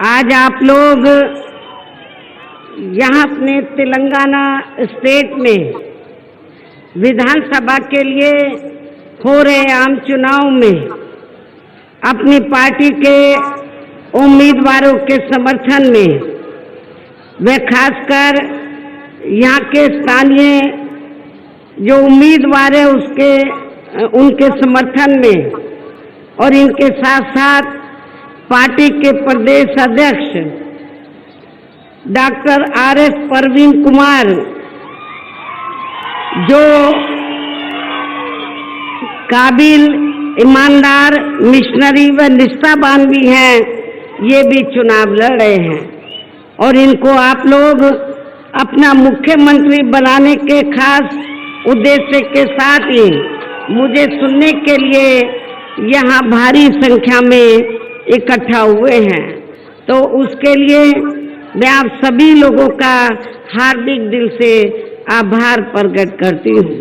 आज आप लोग यहाँ अपने तेलंगाना स्टेट में विधानसभा के लिए हो रहे आम चुनाव में अपनी पार्टी के उम्मीदवारों के समर्थन में वे खासकर यहाँ के स्थानीय जो उम्मीदवार है उनके समर्थन में और इनके साथ साथ पार्टी के प्रदेश अध्यक्ष डॉक्टर आर.एस. परवीन कुमार जो काबिल, ईमानदार, मिशनरी व निष्ठावान भी हैं, ये भी चुनाव लड़ रहे हैं और इनको आप लोग अपना मुख्यमंत्री बनाने के खास उद्देश्य के साथ ही मुझे सुनने के लिए यहाँ भारी संख्या में इकट्ठा हुए हैं। तो उसके लिए मैं आप सभी लोगों का हार्दिक दिल से आभार प्रकट करती हूँ।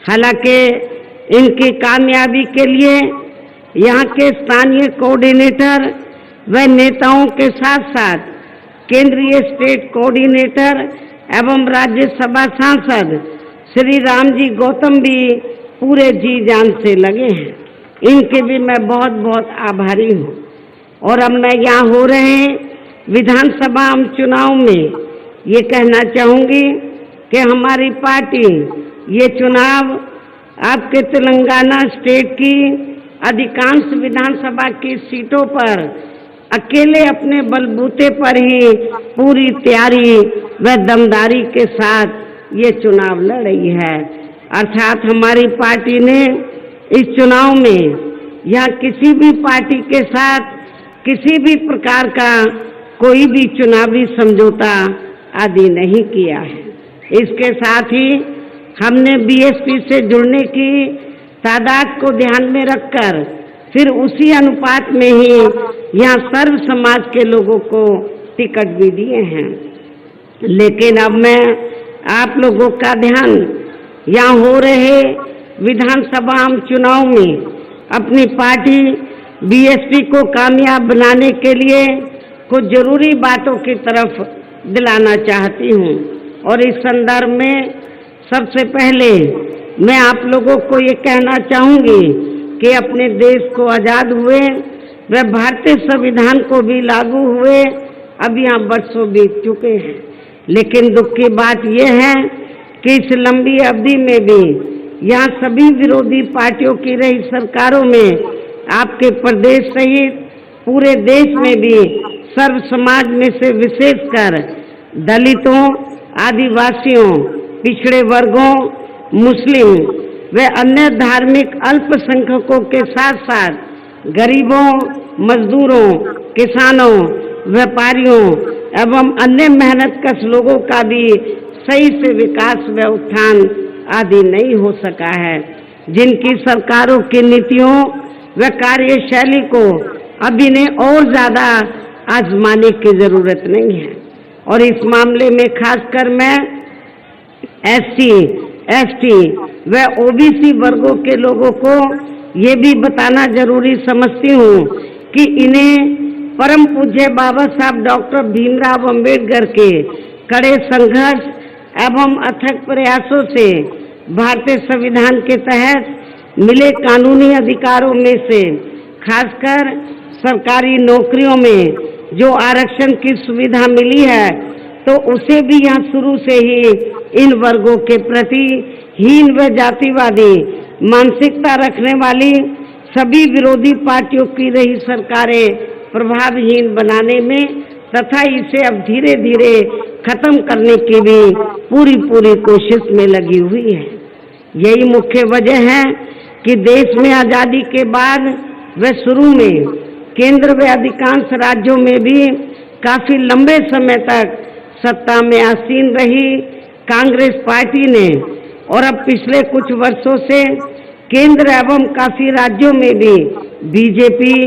हालांकि इनकी कामयाबी के लिए यहाँ के स्थानीय कोऑर्डिनेटर व नेताओं के साथ साथ केंद्रीय स्टेट कोऑर्डिनेटर एवं राज्यसभा सांसद श्री रामजी गौतम भी पूरे जी जान से लगे हैं। इनके भी मैं बहुत बहुत आभारी हूँ। और अब मैं यहाँ हो रहे विधानसभा चुनाव में ये कहना चाहूँगी कि हमारी पार्टी ये चुनाव आपके तेलंगाना स्टेट की अधिकांश विधानसभा की सीटों पर अकेले अपने बलबूते पर ही पूरी तैयारी व दमदारी के साथ ये चुनाव लड़ रही है। अर्थात हमारी पार्टी ने इस चुनाव में या किसी भी पार्टी के साथ किसी भी प्रकार का कोई भी चुनावी समझौता आदि नहीं किया है। इसके साथ ही हमने बीएसपी से जुड़ने की तादाद को ध्यान में रखकर फिर उसी अनुपात में ही यहाँ सर्व समाज के लोगों को टिकट भी दिए हैं। लेकिन अब मैं आप लोगों का ध्यान यहाँ हो रहे विधानसभा चुनाव में अपनी पार्टी बीएसपी को कामयाब बनाने के लिए कुछ जरूरी बातों की तरफ दिलाना चाहती हूँ। और इस संदर्भ में सबसे पहले मैं आप लोगों को ये कहना चाहूँगी कि अपने देश को आज़ाद हुए व भारतीय संविधान को भी लागू हुए अब यहाँ वर्षों बीत चुके हैं। लेकिन दुख की बात यह है कि इस लंबी अवधि में भी यहाँ सभी विरोधी पार्टियों की रही सरकारों में आपके प्रदेश सहित पूरे देश में भी सर्व समाज में से विशेषकर दलितों, आदिवासियों, पिछड़े वर्गों, मुस्लिम व अन्य धार्मिक अल्पसंख्यकों के साथ साथ गरीबों, मजदूरों, किसानों, व्यापारियों एवं अन्य मेहनतकश लोगों का भी सही से विकास व उत्थान आदि नहीं हो सका है। जिनकी सरकारों की नीतियों व कार्यशैली को अब इन्हें और ज़्यादा आजमाने की ज़रूरत नहीं है। और इस मामले में खासकर मैं एससी, एसटी व ओबीसी वर्गों के लोगों को ये भी बताना जरूरी समझती हूँ कि इन्हें परम पूज्य बाबा साहब डॉक्टर भीमराव अंबेडकर के कड़े संघर्ष एवं अथक प्रयासों से भारतीय संविधान के तहत मिले कानूनी अधिकारों में से खासकर सरकारी नौकरियों में जो आरक्षण की सुविधा मिली है, तो उसे भी यहाँ शुरू से ही इन वर्गों के प्रति हीन व जातिवादी मानसिकता रखने वाली सभी विरोधी पार्टियों की रही सरकारें प्रभावहीन बनाने में तथा इसे अब धीरे धीरे खत्म करने की भी पूरी कोशिश में लगी हुई है। यही मुख्य वजह है कि देश में आज़ादी के बाद व शुरू में केंद्र व अधिकांश राज्यों में भी काफ़ी लंबे समय तक सत्ता में आसीन रही कांग्रेस पार्टी ने और अब पिछले कुछ वर्षों से केंद्र एवं काफ़ी राज्यों में भी बीजेपी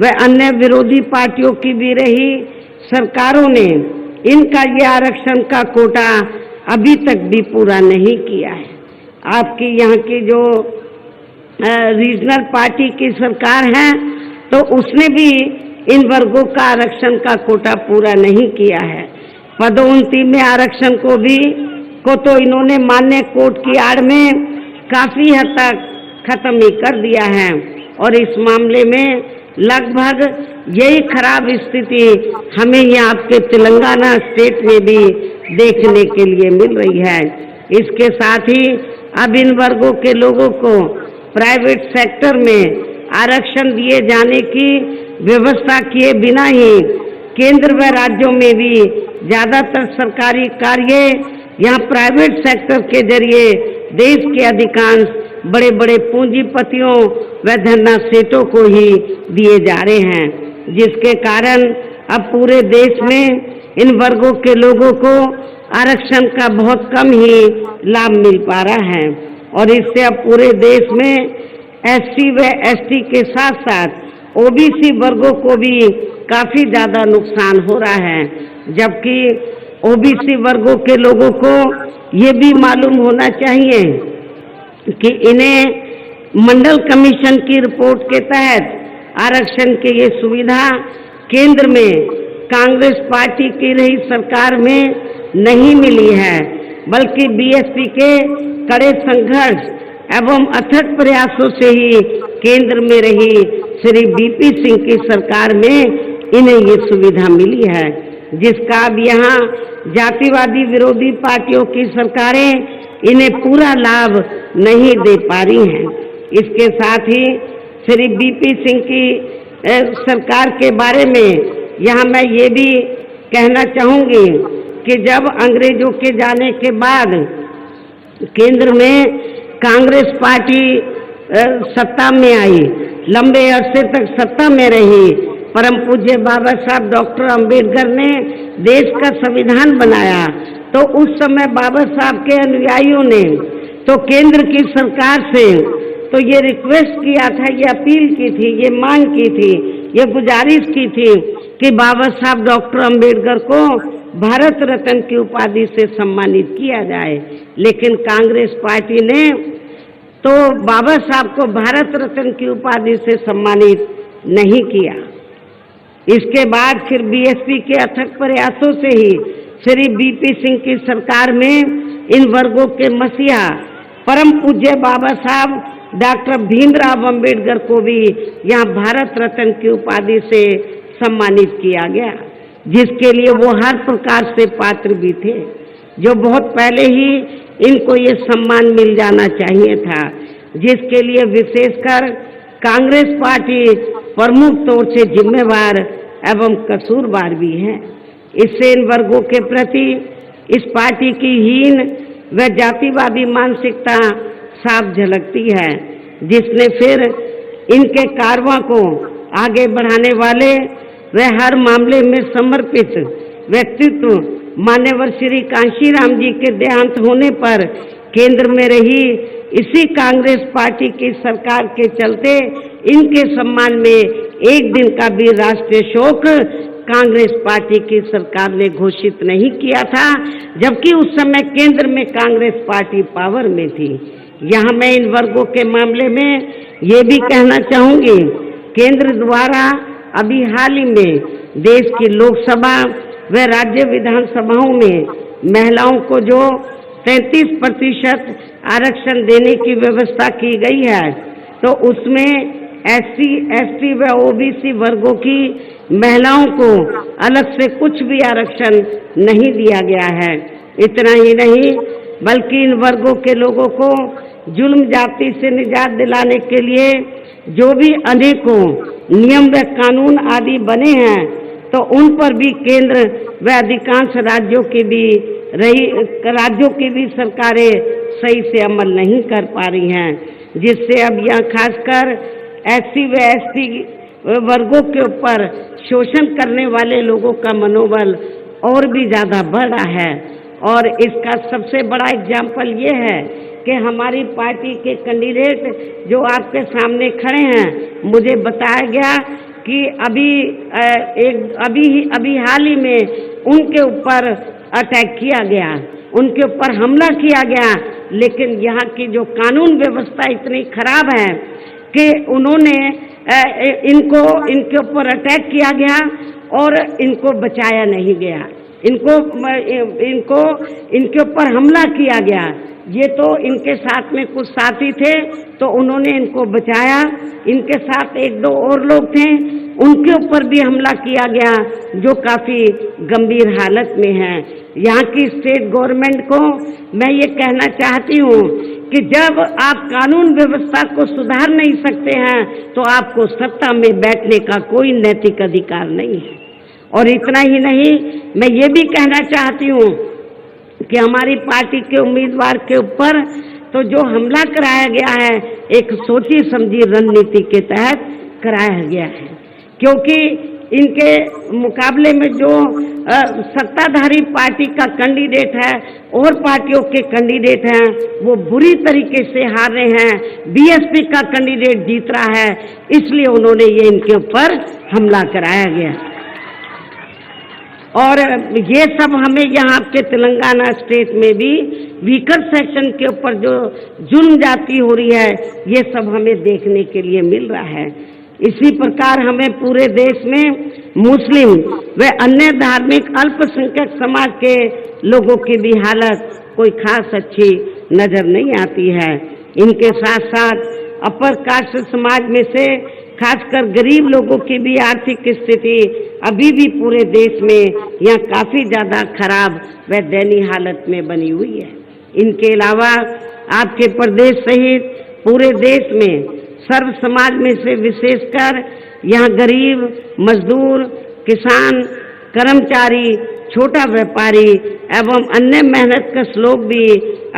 व अन्य विरोधी पार्टियों की भी रही सरकारों ने इनका ये आरक्षण का कोटा अभी तक भी पूरा नहीं किया है। आपकी यहाँ की जो रीजनल पार्टी की सरकार है तो उसने भी इन वर्गों का आरक्षण का कोटा पूरा नहीं किया है। पदोन्नति में आरक्षण को तो इन्होंने मान्य कोर्ट की आड़ में काफी हद तक खत्म ही कर दिया है और इस मामले में लगभग यही खराब स्थिति हमें यहाँ आपके तेलंगाना स्टेट में भी देखने के लिए मिल रही है। इसके साथ ही अब इन वर्गों के लोगों को प्राइवेट सेक्टर में आरक्षण दिए जाने की व्यवस्था किए बिना ही केंद्र व राज्यों में भी ज्यादातर सरकारी कार्य यहाँ प्राइवेट सेक्टर के जरिए देश के अधिकांश बड़े बड़े पूंजीपतियों व धन्ना सेठों को ही दिए जा रहे हैं, जिसके कारण अब पूरे देश में इन वर्गों के लोगों को आरक्षण का बहुत कम ही लाभ मिल पा रहा है और इससे अब पूरे देश में एससी व एसटी के साथ साथ ओबीसी वर्गों को भी काफी ज्यादा नुकसान हो रहा है, जबकि ओबीसी वर्गों के लोगों को ये भी मालूम होना चाहिए कि इन्हें मंडल कमीशन की रिपोर्ट के तहत आरक्षण की ये सुविधा केंद्र में कांग्रेस पार्टी की रही सरकार में नहीं मिली है, बल्कि बीएसपी के कड़े संघर्ष एवं अथक प्रयासों से ही केंद्र में रही श्री बीपी सिंह की सरकार में इन्हें ये सुविधा मिली है, जिसका अब यहाँ जातिवादी विरोधी पार्टियों की सरकारें इन्हें पूरा लाभ नहीं दे पा रही हैं। इसके साथ ही श्री बीपी सिंह की सरकार के बारे में यहाँ मैं ये भी कहना चाहूँगी कि जब अंग्रेजों के जाने के बाद केंद्र में कांग्रेस पार्टी सत्ता में आई, लंबे अरसे तक सत्ता में रही, परम पूज्य बाबा साहब डॉक्टर अंबेडकर ने देश का संविधान बनाया, तो उस समय बाबा साहब के अनुयायियों ने तो केंद्र की सरकार से तो ये रिक्वेस्ट किया था, ये अपील की थी, ये मांग की थी, ये गुजारिश की थी कि बाबा साहब डॉक्टर अंबेडकर को भारत रत्न की उपाधि से सम्मानित किया जाए, लेकिन कांग्रेस पार्टी ने तो बाबा साहब को भारत रत्न की उपाधि से सम्मानित नहीं किया। इसके बाद फिर बीएसपी के अथक प्रयासों से ही श्री बीपी सिंह की सरकार में इन वर्गों के मसीहा परम पूज्य बाबा साहब डॉक्टर भीमराव अंबेडकर को भी यहाँ भारत रत्न की उपाधि से सम्मानित किया गया, जिसके लिए वो हर प्रकार से पात्र भी थे, जो बहुत पहले ही इनको ये सम्मान मिल जाना चाहिए था, जिसके लिए विशेषकर कांग्रेस पार्टी प्रमुख तौर से जिम्मेवार एवं कसूरवार भी है। इससे इन वर्गों के प्रति इस पार्टी की हीन व जातिवादी मानसिकता साफ झलकती है, जिसने फिर इनके कारवां को आगे बढ़ाने वाले व हर मामले में समर्पित व्यक्तित्व मान्यवर श्री कांशीराम जी के देहांत होने पर केंद्र में रही इसी कांग्रेस पार्टी की सरकार के चलते इनके सम्मान में एक दिन का भी राष्ट्रीय शोक कांग्रेस पार्टी की सरकार ने घोषित नहीं किया था, जबकि उस समय केंद्र में कांग्रेस पार्टी पावर में थी। यहाँ मैं इन वर्गों के मामले में ये भी कहना चाहूँगी, केंद्र द्वारा अभी हाल ही में देश की लोकसभा व राज्य विधानसभाओं में महिलाओं को जो 33% आरक्षण देने की व्यवस्था की गई है, तो उसमें एससी, एसटी व ओबीसी वर्गों की महिलाओं को अलग से कुछ भी आरक्षण नहीं दिया गया है। इतना ही नहीं, बल्कि इन वर्गों के लोगों को जुल्म जाति से निजात दिलाने के लिए जो भी अनेकों नियम व कानून आदि बने हैं, तो उन पर भी केंद्र व अधिकांश राज्यों की भी सरकारें सही से अमल नहीं कर पा रही हैं, जिससे अब यहाँ खासकर एससी व एसटी वर्गों के ऊपर शोषण करने वाले लोगों का मनोबल और भी ज़्यादा बढ़ रहा है। और इसका सबसे बड़ा एग्जाम्पल ये है कि हमारी पार्टी के कैंडिडेट जो आपके सामने खड़े हैं, मुझे बताया गया कि अभी हाल ही में उनके ऊपर अटैक किया गया, उनके ऊपर हमला किया गया, लेकिन यहाँ की जो कानून व्यवस्था इतनी खराब है कि उन्होंने इनके ऊपर अटैक किया गया और इनको बचाया नहीं गया, इनके ऊपर हमला किया गया। ये तो इनके साथ में कुछ साथी थे तो उन्होंने इनको बचाया, इनके साथ एक दो और लोग थे, उनके ऊपर भी हमला किया गया जो काफ़ी गंभीर हालत में हैं। यहाँ की स्टेट गवर्नमेंट को मैं ये कहना चाहती हूँ कि जब आप कानून व्यवस्था को सुधार नहीं सकते हैं तो आपको सत्ता में बैठने का कोई नैतिक अधिकार नहीं है। और इतना ही नहीं, मैं ये भी कहना चाहती हूँ कि हमारी पार्टी के उम्मीदवार के ऊपर तो जो हमला कराया गया है एक सोची समझी रणनीति के तहत कराया गया है, क्योंकि इनके मुकाबले में जो सत्ताधारी पार्टी का कैंडिडेट है और पार्टियों के कैंडिडेट हैं वो बुरी तरीके से हार रहे हैं। बीएसपी का कैंडिडेट जीत रहा है, इसलिए उन्होंने ये इनके ऊपर हमला कराया गया। और ये सब हमें यहाँ के तेलंगाना स्टेट में भी वीकर सेक्शन के ऊपर जो जुल्म जाती हो रही है ये सब हमें देखने के लिए मिल रहा है। इसी प्रकार हमें पूरे देश में मुस्लिम व अन्य धार्मिक अल्पसंख्यक समाज के लोगों की भी हालत कोई खास अच्छी नजर नहीं आती है। इनके साथ साथ अपर कास्ट समाज में से खासकर गरीब लोगों की भी आर्थिक स्थिति अभी भी पूरे देश में यहाँ काफ़ी ज़्यादा खराब व दयनीय हालत में बनी हुई है। इनके अलावा आपके प्रदेश सहित पूरे देश में सर्व समाज में से विशेषकर यहाँ गरीब, मजदूर, किसान, कर्मचारी, छोटा व्यापारी एवं अन्य मेहनतकश लोग भी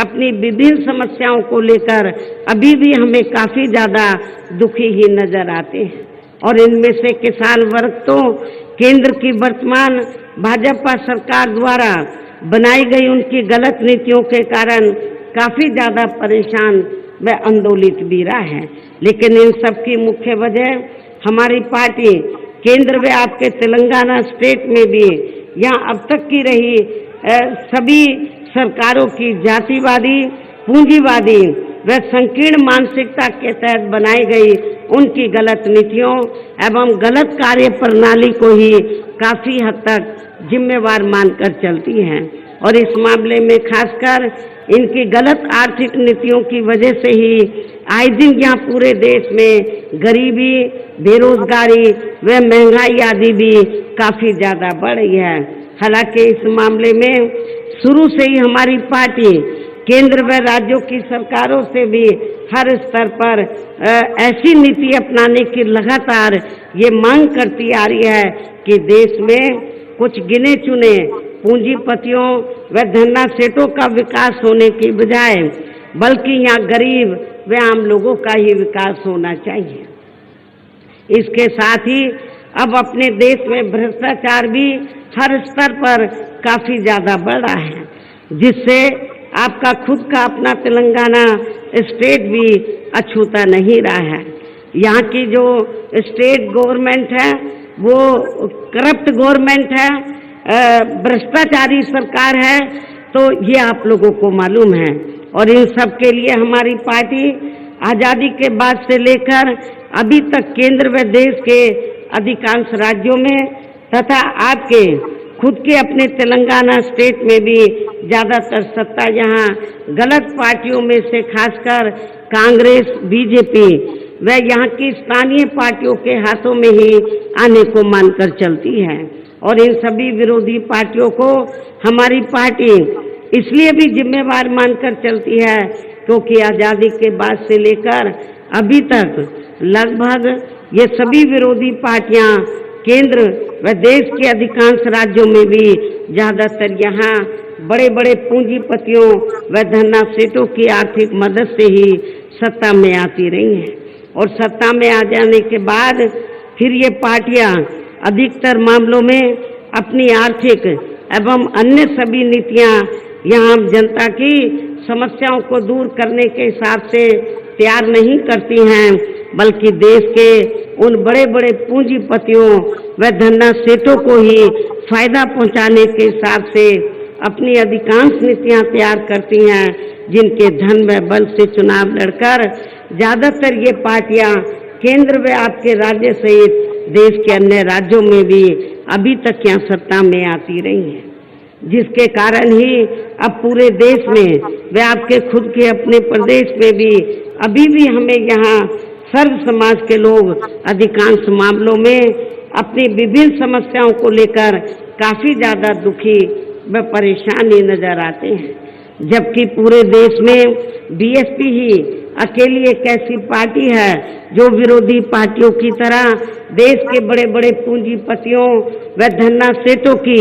अपनी विभिन्न समस्याओं को लेकर अभी भी हमें काफ़ी ज़्यादा दुखी ही नजर आते हैं। और इनमें से किसान वर्ग तो केंद्र की वर्तमान भाजपा सरकार द्वारा बनाई गई उनकी गलत नीतियों के कारण काफ़ी ज़्यादा परेशान व आंदोलित भी रहा है। लेकिन इन सब की मुख्य वजह हमारी पार्टी केंद्र व आपके तेलंगाना स्टेट में भी यहाँ अब तक की रही सभी सरकारों की जातिवादी, पूंजीवादी व संकीर्ण मानसिकता के तहत बनाई गई उनकी गलत नीतियों एवं गलत कार्य प्रणाली को ही काफ़ी हद तक जिम्मेवार मानकर चलती हैं। और इस मामले में खासकर इनकी गलत आर्थिक नीतियों की वजह से ही आए दिन यहाँ पूरे देश में गरीबी, बेरोजगारी व महंगाई आदि भी काफ़ी ज़्यादा बढ़ रही है। हालांकि इस मामले में शुरू से ही हमारी पार्टी केंद्र व राज्यों की सरकारों से भी हर स्तर पर ऐसी नीति अपनाने की लगातार ये मांग करती आ रही है कि देश में कुछ गिने चुने पूंजीपतियों व धन्ना सेठों का विकास होने की बजाय बल्कि यहाँ गरीब व आम लोगों का ही विकास होना चाहिए। इसके साथ ही अब अपने देश में भ्रष्टाचार भी हर स्तर पर काफ़ी ज़्यादा बढ़ रहा है, जिससे आपका खुद का अपना तेलंगाना स्टेट भी अछूता नहीं रहा है। यहाँ की जो स्टेट गवर्नमेंट है वो करप्ट गवर्नमेंट है, भ्रष्टाचारी सरकार है, तो ये आप लोगों को मालूम है। और इन सब के लिए हमारी पार्टी आज़ादी के बाद से लेकर अभी तक केंद्र व देश के अधिकांश राज्यों में तथा आपके खुद के अपने तेलंगाना स्टेट में भी ज़्यादातर सत्ता यहाँ गलत पार्टियों में से खासकर कांग्रेस, बीजेपी व यहाँ की स्थानीय पार्टियों के हाथों में ही आने को मानकर चलती है। और इन सभी विरोधी पार्टियों को हमारी पार्टी इसलिए भी जिम्मेवार मानकर चलती है क्योंकि आज़ादी के बाद से लेकर अभी तक लगभग ये सभी विरोधी पार्टियां केंद्र व देश के अधिकांश राज्यों में भी ज़्यादातर यहाँ बड़े बड़े पूंजीपतियों व धन्ना सेठों की आर्थिक मदद से ही सत्ता में आती रही हैं। और सत्ता में आ जाने के बाद फिर ये पार्टियां अधिकतर मामलों में अपनी आर्थिक एवं अन्य सभी नीतियां यहाँ जनता की समस्याओं को दूर करने के हिसाब से तैयार नहीं करती हैं, बल्कि देश के उन बड़े बड़े पूंजीपतियों व धन्ना सेठों को ही फायदा पहुंचाने के हिसाब से अपनी अधिकांश नीतियां तैयार करती हैं, जिनके धन व बल से चुनाव लड़कर ज्यादातर ये पार्टियां केंद्र व आपके राज्य सहित देश के अन्य राज्यों में भी अभी तक यहाँ सत्ता में आती रही हैं, जिसके कारण ही अब पूरे देश में व आपके खुद के अपने प्रदेश में भी अभी भी हमें यहाँ सर्व समाज के लोग अधिकांश मामलों में अपनी विभिन्न समस्याओं को लेकर काफी ज्यादा दुखी व परेशान ही नजर आते हैं, जबकि पूरे देश में बीएसपी ही अकेली एक ऐसी पार्टी है जो विरोधी पार्टियों की तरह देश के बड़े बड़े पूंजीपतियों व धन्ना सेठों की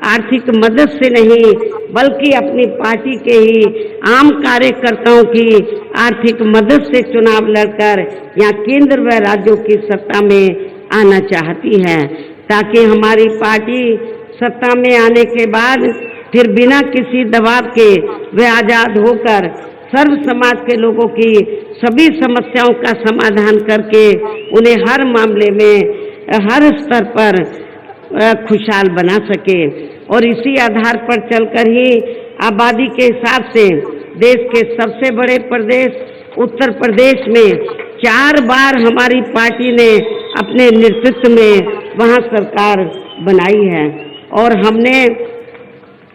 आर्थिक मदद से नहीं बल्कि अपनी पार्टी के ही आम कार्यकर्ताओं की आर्थिक मदद से चुनाव लड़कर यहाँ केंद्र व राज्यों की सत्ता में आना चाहती है, ताकि हमारी पार्टी सत्ता में आने के बाद फिर बिना किसी दबाव के वे आजाद होकर सर्व समाज के लोगों की सभी समस्याओं का समाधान करके उन्हें हर मामले में हर स्तर पर खुशहाल बना सके। और इसी आधार पर चलकर ही आबादी के हिसाब से देश के सबसे बड़े प्रदेश उत्तर प्रदेश में 4 बार हमारी पार्टी ने अपने नेतृत्व में वहाँ सरकार बनाई है, और हमने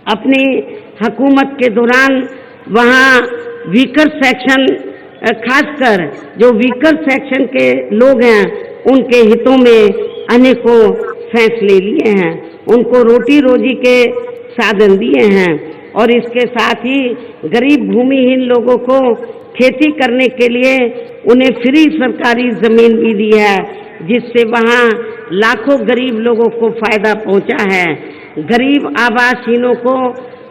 अपनी हुकूमत के दौरान वहाँ वीकर सेक्शन, खासकर जो वीकर सेक्शन के लोग हैं उनके हितों में अनेकों फैसले लिए हैं, उनको रोटी रोजी के साधन दिए हैं, और इसके साथ ही गरीब भूमिहीन लोगों को खेती करने के लिए उन्हें फ्री सरकारी जमीन भी दी है, जिससे वहाँ लाखों गरीब लोगों को फायदा पहुँचा है। गरीब आवासहीनों को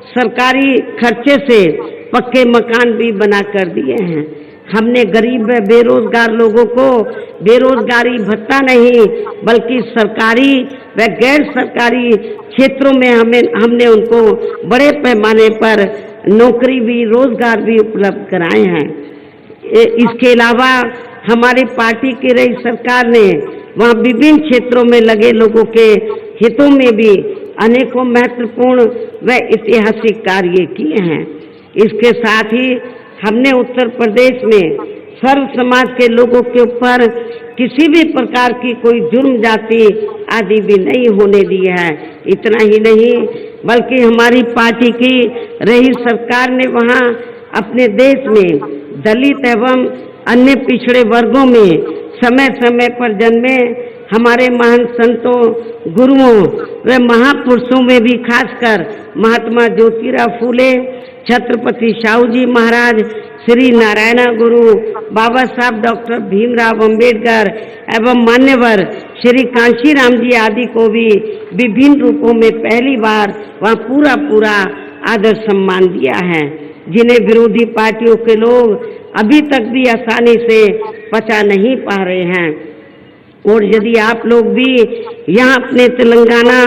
सरकारी खर्चे से पक्के मकान भी बना कर दिए हैं। हमने गरीब व बेरोजगार लोगों को बेरोजगारी भत्ता नहीं बल्कि सरकारी व गैर सरकारी क्षेत्रों में हमने उनको बड़े पैमाने पर नौकरी भी रोजगार भी उपलब्ध कराए हैं। इसके अलावा हमारी पार्टी की रही सरकार ने वहाँ विभिन्न क्षेत्रों में लगे लोगों के हितों में भी अनेकों महत्वपूर्ण व ऐतिहासिक कार्य किए हैं। इसके साथ ही हमने उत्तर प्रदेश में सर्व समाज के लोगों के ऊपर किसी भी प्रकार की कोई जुर्म जाति आदि भी नहीं होने दी है। इतना ही नहीं बल्कि हमारी पार्टी की रही सरकार ने वहाँ अपने देश में दलित एवं अन्य पिछड़े वर्गों में समय समय पर जन्मे हमारे महान संतों, गुरुओं व महापुरुषों में भी खासकर महात्मा ज्योतिराव फूले, छत्रपति शाहू जी महाराज, श्री नारायण गुरु, बाबा साहब डॉक्टर भीमराव अंबेडकर एवं मान्यवर श्री कांशीराम जी आदि को भी विभिन्न रूपों में पहली बार वहाँ पूरा आदर सम्मान दिया है, जिन्हें विरोधी पार्टियों के लोग अभी तक भी आसानी से पचा नहीं पा रहे हैं। और यदि आप लोग भी यहाँ अपने तेलंगाना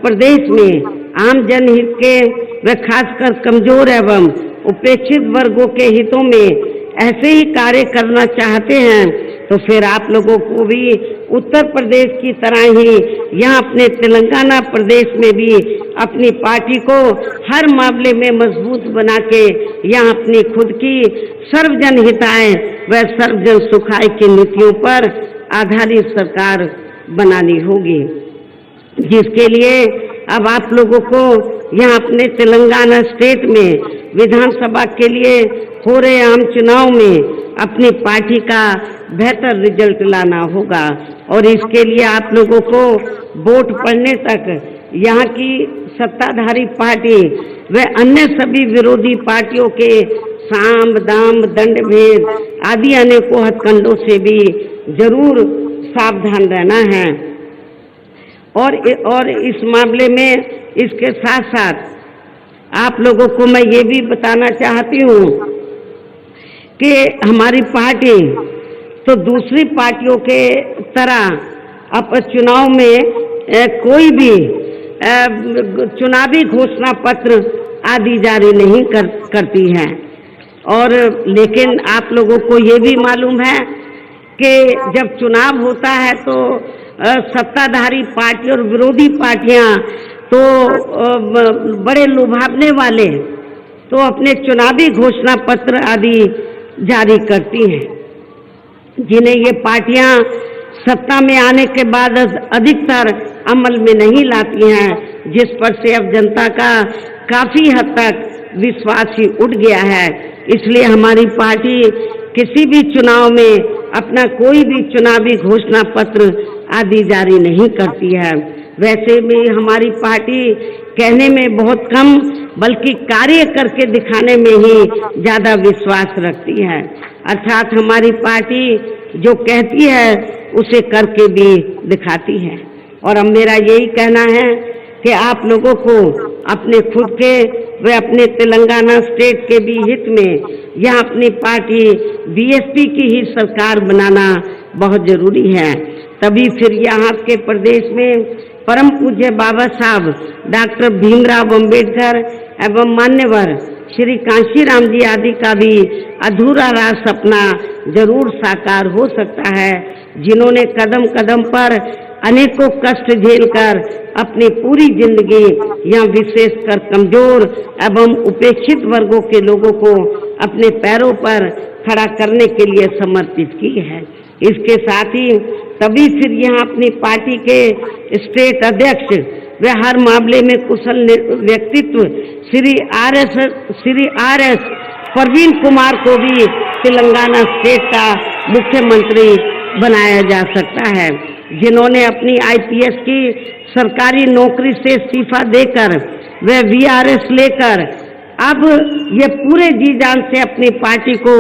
प्रदेश में आम जनहित के व खासकर कमजोर एवं उपेक्षित वर्गों के हितों में ऐसे ही कार्य करना चाहते हैं तो फिर आप लोगों को भी उत्तर प्रदेश की तरह ही यहाँ अपने तेलंगाना प्रदेश में भी अपनी पार्टी को हर मामले में मजबूत बना के यहाँ अपनी खुद की सर्वजन हिताय व सर्वजन सुखाय की नीतियों पर आधारित सरकार बनानी होगी, जिसके लिए अब आप लोगों को यहाँ अपने तेलंगाना स्टेट में विधानसभा के लिए हो रहे आम चुनाव में अपनी पार्टी का बेहतर रिजल्ट लाना होगा। और इसके लिए आप लोगों को वोट पड़ने तक यहाँ की सत्ताधारी पार्टी व अन्य सभी विरोधी पार्टियों के साम दाम दंड भेद आदि अनेकों हथकंडों से भी जरूर सावधान रहना है। और इस मामले में इसके साथ साथ आप लोगों को मैं ये भी बताना चाहती हूँ कि हमारी पार्टी तो दूसरी पार्टियों के तरह अब चुनाव में कोई भी चुनावी घोषणा पत्र आदि जारी नहीं करती है। और लेकिन आप लोगों को ये भी मालूम है कि जब चुनाव होता है तो सत्ताधारी पार्टी और विरोधी पार्टियां तो बड़े लुभावने वाले तो अपने चुनावी घोषणा पत्र आदि जारी करती हैं, जिन्हें ये पार्टियां सत्ता में आने के बाद अधिकतर अमल में नहीं लाती हैं, जिस पर से अब जनता का काफी हद तक विश्वास ही उठ गया है। इसलिए हमारी पार्टी किसी भी चुनाव में अपना कोई भी चुनावी घोषणा पत्र आदि जारी नहीं करती है। वैसे भी हमारी पार्टी कहने में बहुत कम बल्कि कार्य करके दिखाने में ही ज्यादा विश्वास रखती है। अर्थात हमारी पार्टी जो कहती है उसे करके भी दिखाती है। और अब मेरा यही कहना है कि आप लोगों को अपने खुद के व अपने तेलंगाना स्टेट के भी हित में यह अपनी पार्टी बीएसपी की ही सरकार बनाना बहुत जरूरी है। तभी फिर यहाँ के प्रदेश में परम पूज्य बाबा साहब डॉक्टर भीमराव अंबेडकर एवं मान्यवर श्री कांशीराम जी आदि का भी अधूरा रहा सपना जरूर साकार हो सकता है, जिन्होंने कदम कदम पर अनेकों कष्ट झेलकर अपनी पूरी जिंदगी यहाँ विशेषकर कमजोर एवं उपेक्षित वर्गों के लोगों को अपने पैरों पर खड़ा करने के लिए समर्पित की है। इसके साथ ही तभी फिर यहाँ अपनी पार्टी के स्टेट अध्यक्ष वे हर मामले में कुशल व्यक्तित्व श्री आर एस परवीन कुमार को भी तेलंगाना स्टेट का मुख्यमंत्री बनाया जा सकता है, जिन्होंने अपनी आईपीएस की सरकारी नौकरी से इस्तीफा देकर वे वीआरएस लेकर अब ये पूरे जी जान से अपनी पार्टी को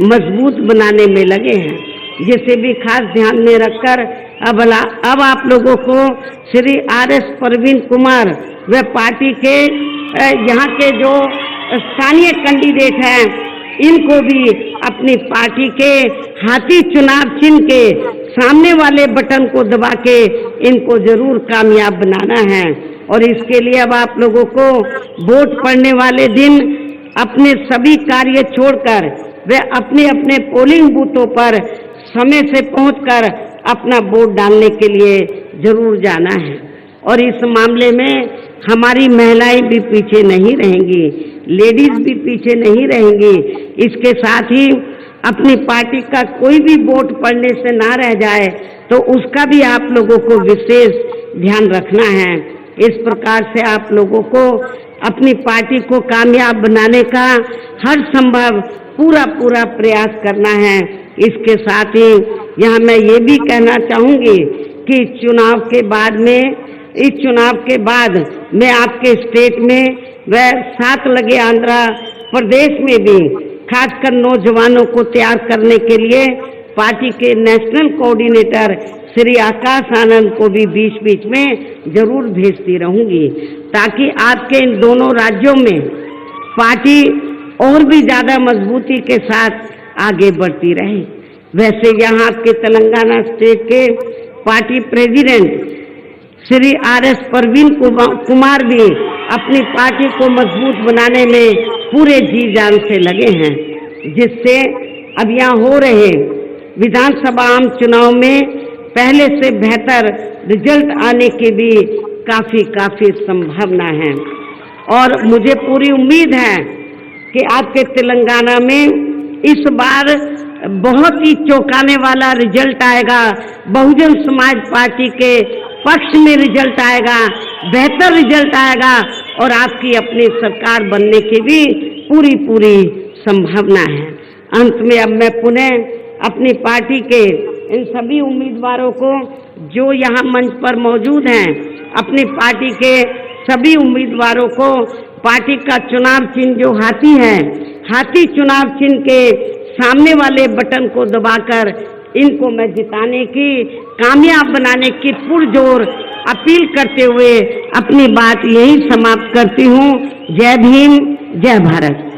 मजबूत बनाने में लगे हैं, जिसे भी खास ध्यान में रखकर अब आप लोगों को श्री आर.एस. परवीन कुमार व पार्टी के यहाँ के जो स्थानीय कैंडिडेट हैं इनको भी अपनी पार्टी के हाथी चुनाव चिन्ह के सामने वाले बटन को दबा के इनको जरूर कामयाब बनाना है। और इसके लिए अब आप लोगों को वोट पड़ने वाले दिन अपने सभी कार्य छोड़कर वे अपने अपने पोलिंग बूथों पर समय से पहुंचकर अपना वोट डालने के लिए जरूर जाना है। और इस मामले में हमारी महिलाएं भी पीछे नहीं रहेंगी, लेडीज भी पीछे नहीं रहेंगी। इसके साथ ही अपनी पार्टी का कोई भी वोट पड़ने से ना रह जाए तो उसका भी आप लोगों को विशेष ध्यान रखना है। इस प्रकार से आप लोगों को अपनी पार्टी को कामयाब बनाने का हर संभव पूरा प्रयास करना है। इसके साथ ही यहाँ मैं ये भी कहना चाहूँगी कि इस चुनाव के बाद मैं आपके स्टेट में व साथ लगे आंध्र प्रदेश में भी खासकर नौजवानों को तैयार करने के लिए पार्टी के नेशनल कोऑर्डिनेटर श्री आकाश आनंद को भी बीच में जरूर भेजती रहूंगी, ताकि आपके इन दोनों राज्यों में पार्टी और भी ज्यादा मजबूती के साथ आगे बढ़ती रहे। वैसे यहाँ आपके तेलंगाना स्टेट के party president Shri RS. Parveen Kumar भी अपनी पार्टी को मजबूत बनाने में पूरे जी जान से लगे हैं, जिससे अब यहाँ हो रहे विधानसभा आम चुनाव में पहले से बेहतर रिजल्ट आने की भी काफी संभावना है। और मुझे पूरी उम्मीद है कि आपके तेलंगाना में इस बार बहुत ही चौंकाने वाला रिजल्ट आएगा। बहुजन समाज पार्टी के पक्ष में रिजल्ट आएगा, बेहतर रिजल्ट आएगा और आपकी अपनी सरकार बनने की भी पूरी संभावना है। अंत में अब मैं पुनः अपनी पार्टी के इन सभी उम्मीदवारों को जो यहाँ मंच पर मौजूद हैं, अपनी पार्टी के सभी उम्मीदवारों को पार्टी का चुनाव चिन्ह जो हाथी है, हाथी चुनाव चिन्ह के सामने वाले बटन को दबाकर इनको मैं जिताने की, कामयाब बनाने की पुरजोर अपील करते हुए अपनी बात यही समाप्त करती हूँ। जय भीम, जय भारत।